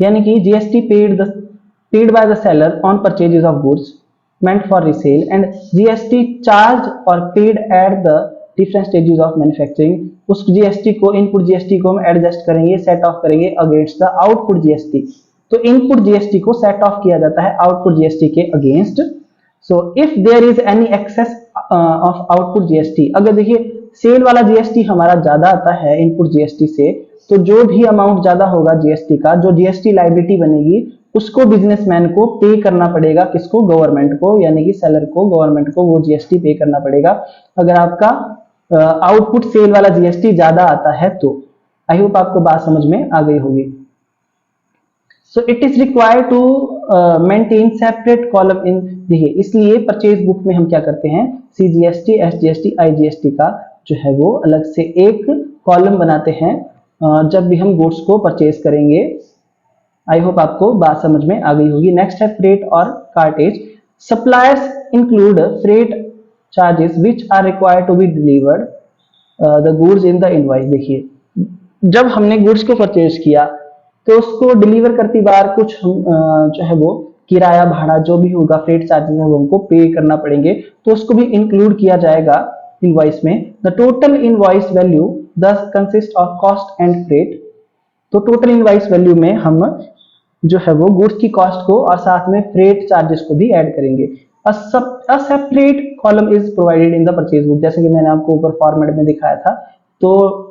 Speaker 1: यानी कि GST paid by the seller on purchases of goods meant for resale, and GST charged or paid at the different stages of manufacturing, उस GST को, इनपुट GST को हम एडजस्ट करेंगे, सेट ऑफ करेंगे अगेंस्ट द आउटपुट GST। तो इनपुट GST को सेट ऑफ किया जाता है आउटपुट GST के against. So if there is any excess of output GST, अगर देखिए सेल वाला GST हमारा ज्यादा आता है इनपुट GST से, तो जो भी अमाउंट ज्यादा होगा GST का, जो GST लायबिलिटी बनेगी उसको बिजनेसमैन को पे करना पड़ेगा, किसको, गवर्नमेंट को, यानी कि सेलर को, गवर्नमेंट को वो जीएसटी पे करना पड़ेगा अगर आपका आउटपुट सेल वाला जीएसटी ज्यादा आता है तो। आई होप आपको बात समझ में आ गई होगी। So it is required to maintain separate column in, देखिए इसलिए परचेज बुक में हम क्या करते हैं, CGST, SGST, IGST का जो है वो अलग से एक कॉलम बनाते हैं जब भी हम गुड्स को परचेज करेंगे। आई होप आपको बात समझ में आ गई होगी। नेक्स्ट है फ्रेट और cartage. Suppliers include freight charges which are required to be delivered the goods in the invoice. देखिए जब हमने गुड्स को परचेज किया तो उसको डिलीवर करती बार कुछ जो है वो किराया भाड़ा जो भी होगा, फ्रेट चार्जेस है वो हमको पे करना पड़ेंगे, तो उसको भी इंक्लूड किया जाएगा इनवॉइस में। द टोटल इनवॉइस वैल्यू दस consist of cost and freight. तो टोटल इनवॉइस वैल्यू में हम जो है वो गुड्स की कॉस्ट को और साथ में फ्रेट चार्जेस को भी ऐड करेंगे। अ separate column is provided in the purchase book, जैसे कि मैंने आपको ऊपर फॉर्मेट में दिखाया था। तो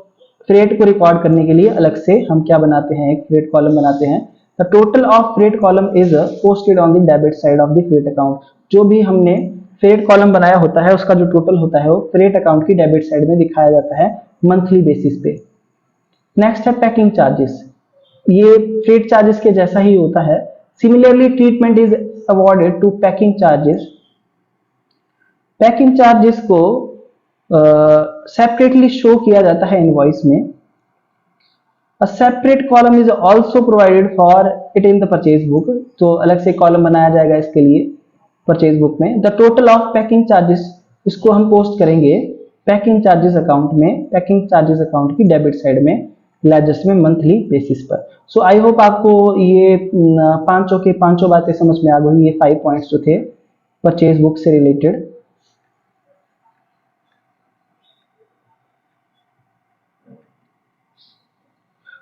Speaker 1: फ्रेट को रिकॉर्ड करने के लिए अलग से हम क्या बनाते हैं, एक फ्रेट कॉलम बनाते हैं। The total of freight column is posted on the debit side of the freight account. जो भी हमने फ्रेट कॉलम बनाया होता है उसका जो टोटल होता है वो फ्रेट अकाउंट की डेबिट साइड में दिखाया जाता है मंथली बेसिस पे। नेक्स्ट है पैकिंग चार्जेस। ये फ्रेट चार्जेस के जैसा ही होता है। Similarly treatment is awarded to packing charges. Packing charges को सेपरेटली शो किया जाता है इनवॉइस में। A separate column is also provided for it in the purchase book. तो अलग से कॉलम बनाया जाएगा इसके लिए परचेज बुक में। The total of packing charges, इसको हम पोस्ट करेंगे पैकिंग चार्जेस अकाउंट में, पैकिंग चार्जेस अकाउंट की डेबिट साइड में, लेजर्स में मंथली बेसिस पर। सो आई होप आपको ये पांचों के पांचों बातें समझ में आ गई, ये 5 पॉइंट्स जो थे परचेज बुक से रिलेटेड।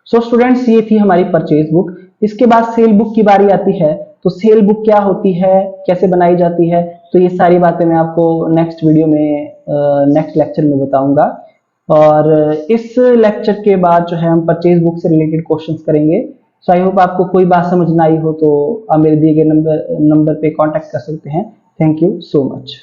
Speaker 1: सो स्टूडेंट्स ये थी हमारी परचेज बुक। इसके बाद सेल बुक की बारी आती है। तो सेल बुक क्या होती है, कैसे बनाई जाती है, तो ये सारी बातें मैं आपको नेक्स्ट वीडियो में नेक्स्ट लेक्चर में बताऊंगा। और इस लेक्चर के बाद जो है हम परचेज बुक से रिलेटेड क्वेश्चंस करेंगे। सो आई होप आपको कोई बात समझ ना आई हो तो आप मेरे दिए गए नंबर पे कांटेक्ट कर सकते हैं। Thank you so much.